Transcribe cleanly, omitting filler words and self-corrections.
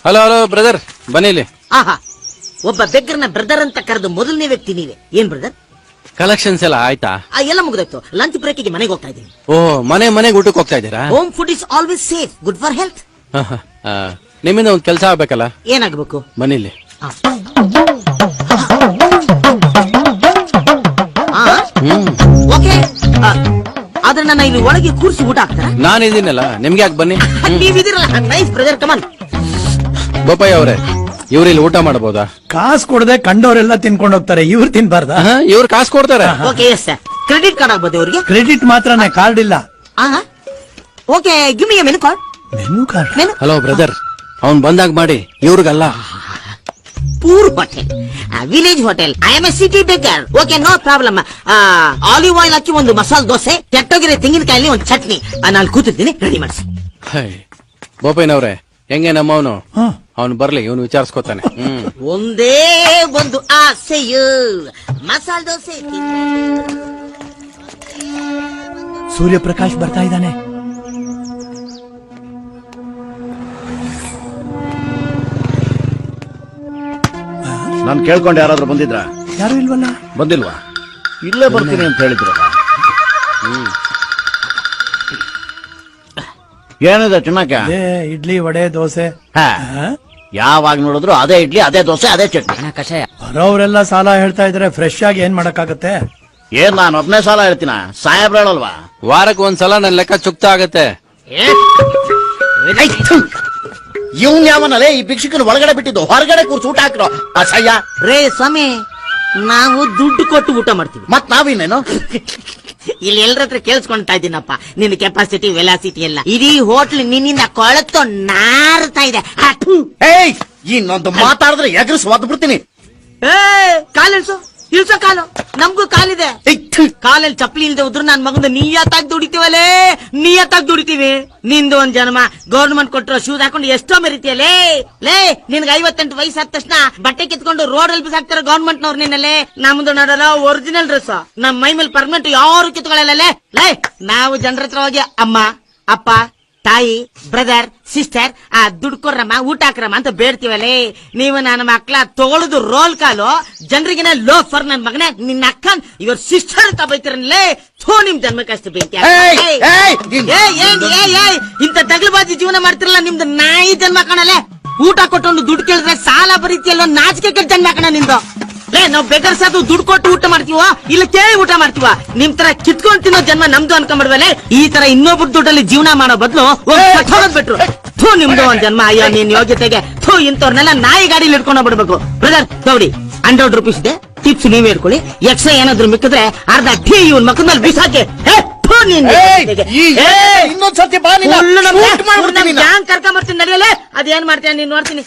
Hello hello brother, ಬನ್ನಿ ಇಲ್ಲಿ. ಆಹಾ, ಒಬ್ಬ ಬೆಗ್ಗರ್ನ ಬ್ರದರ್ ಅಂತ ಕರೆದು ಮೊದಲನೇ ವ್ಯಕ್ತಿ ನೀವೇ. ಏನ್ ಬ್ರದರ್? ಕಲೆಕ್ಷನ್ಸ್ ಎಲ್ಲ ಆಯ್ತಾ? ಎಲ್ಲ ಮುಗಿದೋಯ್ತು. ಲಂಚ್ ಬ್ರೇಕಿಗೆ ಮನೆಗೆ ಹೋಗ್ತಾ ಇದ್ದೀನಿ. ಓ, ಮನೆಗೆ ಊಟಕ್ಕೆ ಹೋಗ್ತಾ ಇದ್ದೀರಾ? Home food is always safe, good for health. ನಿಮ್ಮಿಂದ ಒಂದ್ ಕೆಲಸ ಆಗ್ಬೇಕಲ್ಲ. ಏನಾಗಬೇಕು? ಬನ್ನಿ ಇಲ್ಲಿ. ಓಕೆ, ಆದ್ರೆ ನನ್ನ ಇಲ್ಲಿ ಒಳಗೆ ಕೂರಿಸಿ ಊಟ ಹಾಕ್ತಾರ? ನಾನಿದ್ದೀನಲ್ಲ, ನಿಮ್ಗೆ ಯಾಕೆ? ಬನ್ನಿ. ನೀವಿದಿರಲ್ಲ. Nice brother, come on. ಬೋಪಯ್ಯ ಅವರೇ, ಇವ್ರು ಇಲ್ಲಿ ಊಟ ಮಾಡಬಹುದಾ? ಕಾಸು ಕೊಡದೆ ಕಂಡವರೆಲ್ಲ ತಿನ್ಕೊಂಡು ಹೋಗ್ತಾರೆ, ಇವ್ರು ತಿನ್ಬಾರ್ದ? ಇವ್ರು ಕಾಸು ಕೊಡ್ತಾರೆ. Okay, yes sir. Credit card ಆಗ್ಬೋದು ಇವ್ರಿಗೆ? ಕ್ರೆಡಿಟ್ ಮಾತ್ರನೇ, ಕಾರ್ಡ್ ಇಲ್ಲ. Okay, give me a menu card. Menu card? Hello brother, ಅವ್ನ್ ಬಂದಾಗ ಮಾಡಿ, ಇವ್ರಿಗಲ್ಲ. Poor hotel, village hotel. I am a city baker. Okay, no problem. Olive oil ಹಾಕಿ ಒಂದು ಮಸಾಲೆ ದೋಸೆ, ಕೆಟ್ಟೋಗಿರೋ ತೆಂಗಿನಕಾಯಲ್ಲಿ ಒಂದು ಚಟ್ನಿ. ನಾನು ಕೂತಿದ್ದೀನಿ, ರೆಡಿ ಮಾಡಿಸಿ. ಬೋಪಯ್ಯನವ್ರೆ, ಹೆಂಗೆ ನಮ್ಮವನು? ಅವನು ಬರ್ಲಿ, ಇವನು ವಿಚಾರಿಸ್ಕೊತಾನೆ. ಒಂದೇ ಒಂದು ಆಸೆಯು, ಮಸಾಲೆ ದೋಸೆ. ಸೂರ್ಯಪ್ರಕಾಶ್ ಬರ್ತಾ ಇದ್ದಾನೆ. ನಾನು ಕೇಳ್ಕೊಂಡು ಯಾರಾದ್ರೂ ಬಂದಿದ್ರಾ? ಯಾರು ಇಲ್ವಲ್ಲ. ಬಂದಿಲ್ವಾ? ಇಲ್ಲೇ ಬರ್ತೀನಿ ಅಂತ ಹೇಳಿದ್ರಲ್ಲ. ಏನಿದೆ ತಿನ್ನಕ್ಕೆ? ಇಡ್ಲಿ, ವಡೆ, ದೋಸೆ. ಯಾವಾಗ ನೋಡಿದ್ರು ಅದೇ ಇಡ್ಲಿ, ಅದೇ ದೋಸೆ, ಅದೇ ಚಟ್ನಿ. ಕಷಾಯ. ಬರೋರೆಲ್ಲ ಸಾಲ ಹೇಳ್ತಾ ಇದ್ರೆ ಫ್ರೆಶ್ ಆಗಿ ಏನ್ ಮಾಡಕ್ಕಾಗತ್ತೆ? ಏನ್ ನಾನು ಒಬ್ನೇ ಸಾಲ ಹೇಳ್ತೀನ? ಸಾಹೇಬ್ರ ಹೇಳಲ್ವಾ? ವಾರಕ್ಕೆ ಒಂದ್ಸಲ ನನ್ನ ಲೆಕ್ಕ ಚುಕ್ತಾ ಆಗತ್ತೆ. ಇವನ್ ಯಾವನಲ್ಲೇ ಈ ಭಿಕ್ಷುಕನ ಒಳಗಡೆ ಬಿಟ್ಟಿದ್ದು, ಹೊರಗಡೆ ಕೂರ್ಸಿ ಊಟ ಹಾಕಿರೋ ಅಸಹ್ಯ. ರೇ ಸ್ವಾಮಿ, ನಾವು ದುಡ್ಡು ಕೊಟ್ಟು ಊಟ ಮಾಡ್ತೀವಿ. ಮತ್ ನಾವಿನ್ನೇನು? ಇಲ್ಲಿ ಎಲ್ಲರ ಹತ್ರ ಕೇಳಿಸ್ಕೊಂತಾ ಇದ್ದೀನಪ್ಪ. ನಿನ್ನ ಕೆಪಾಸಿಟಿ, ವೆಲಾಸಿಟಿ ಎಲ್ಲ. ಇಡೀ ಹೋಟ್ಲ್ ನಿನ್ನಿಂದ ಕೊಳತು ನಾರ್ತಾ ಇದೆ. ಏಯ್, ಇನ್ನೊಂದು ಮಾತಾಡಿದ್ರೆ ಎಗರಿಸಿ ಒದ್ದು ಬಿಡ್ತೀನಿ. ಕಾಲಿಳ್ಸು, ಇಳ್ಸೋ ಕಾಲು. ನಮ್ಗೂ ಕಾಲಿದೆ. ಕಾಲಲ್ಲಿ ಚಪ್ಪಲಿ ಇಲ್ದೆ ಉದ್ರು ನನ್ ಮಗಂದು ನೀಯತ್ತಾಗಿ ದುಡಿತೀವಲ್ಲೇ, ನೀಯತ್ತಾಗಿ ದುಡಿತೀವಿ. ನಿಂದು ಒಂದ್ ಜನ್ಮ. ಗೌರ್ಮೆಂಟ್ ಕೊಟ್ಟರು ಶೂಸ್ ಹಾಕೊಂಡು ಎಷ್ಟೋ ಮೆರಿತೀಯಲ್ಲೇ. ಲೇ, ನಿನ್ಗೆ 58 ವಯಸ್ಸು ಆದ ತಕ್ಷಣ ಬಟ್ಟೆ ಕಿತ್ಕೊಂಡು ರೋಡ್ ಅಲ್ಲಿ ಬಿಸಾಕ್ತಾರ ಗೌರ್ಮೆಂಟ್ ನವ್ರು. ನಿನ್ನಲ್ಲೇ ನಮ್ದು ನೋಡಲ್ಲ ಒರಿಜಿನಲ್ ಡ್ರೆಸ್. ನಮ್ ಮೈ ಮೇಲೆ ಪರ್ಮನೆಂಟ್ ಯಾರು ಕಿತ್ಕೊಳ್ಳಲ್ಲ. ಲೇ, ನಾವು ಜನರ ಹತ್ರ ಹೋಗಿ ಅಮ್ಮ, ಅಪ್ಪ, ತಾಯಿ, ಬ್ರದರ್, ಸಿಸ್ಟರ್, ದುಡ್ಡು ಕೊಡ್ರಮ್ಮ, ಊಟ ಹಾಕ್ರಮ್ಮ ಅಂತ ಬೇಡ್ತೀವಲ್ಲೇ. ನೀವು ನನ್ನ ಮಕ್ಳ ತಗೊಳುದು ರೋಲ್ ಕಾಲು, ಜನರಿಗಿನ ಲೋ ಫರ್. ನನ್ ಮಗನೇ, ನಿನ್ನ ಅಕ್ಕ ಇವ್ರ ಸಿಸ್ಟರ್ ಅಂತ ಬೈತಿರಲ್ಲೇ. ಥೋ, ನಿಮ್ ಜನ್ಮಕ್ಕಷ್ಟು ಬೆಂಕಿ. ಇಂತ ದಗಲಬಾಜಿ ಜೀವನ ಮಾಡ್ತಿರಲ್ಲ, ನಿಮ್ದು ನಾಯಿ ಜನ್ಮ ಕಾಣಲ್ಲೇ. ಊಟ ಕೊಟ್ಟೊಂದು ದುಡ್ಡು ಕೇಳಿದ್ರೆ ಸಾಲ ಬರೀತಿಯಲ್ಲೋ, ನಾಚಿಕೆ ಕೆಟ್ಟ ಜನ್ಮ ಕಾಣ ನಿಂದು. ನಾವ್ ಬೆಗರ್ಸ್ ಅದು ದುಡ್ಡು ಕೊಟ್ಟು ಊಟ ಮಾಡ್ತೀವ, ಇಲ್ಲ ಕೇಳಿ ಊಟ ಮಾಡ್ತೀವ? ನಿಮ್ ತರ ಕಿತ್ಕೊಂಡ್ ತಿನ್ನೋ ಜನ್ಮ ನಮ್ದು ಅನ್ಕೊಂಡ್ಬಿಡ್ವಲ್ಲೇ. ಈ ತರ ಇನ್ನೊಬ್ರು ದುಡ್ಡಲ್ಲಿ ಜೀವನ ಮಾಡೋ ಬದಲು ಬಿಟ್ರು. ಥೂ, ನಿಮ್ದು ಒಂದ್ ಜನ್ಮ. ಅಯ್ಯೋ, ನೀನ್ ಯೋಗ್ಯತೆಗೆ ಥೂ, ಇಂಥವ್ರನ್ನೆಲ್ಲ ನಾಯಿ ಗಾಡಿಲಿ ಇಟ್ಕೊಂಡು ಬಿಡ್ಬೇಕು. ಬ್ರದರ್ ನೋಡಿ, 100 ರೂಪೀಸ್ ಇದೆ, ಟಿಪ್ಸ್ ನೀವೇ ಇಟ್ಕೊಳ್ಳಿ. ಎಕ್ಸ್ಟ್ರಾ ಏನಾದ್ರು ಮಿಕ್ಕಿದ್ರೆ ಅರ್ಧ ಟೀ ಇವನ್ ಮಕ್ಕಳ ಮೇಲೆ ಬಿಸಾಕೆ. ಇನ್ನೊಂದ್ಸತಿ ಕರ್ಕೊಂಡ್ ಬರ್ತೀನಿ, ನಡೆಯಲೇ. ಅದೇನ್ ಮಾಡ್ತೀಯ ನೀನ್ ನೋಡ್ತೀನಿ.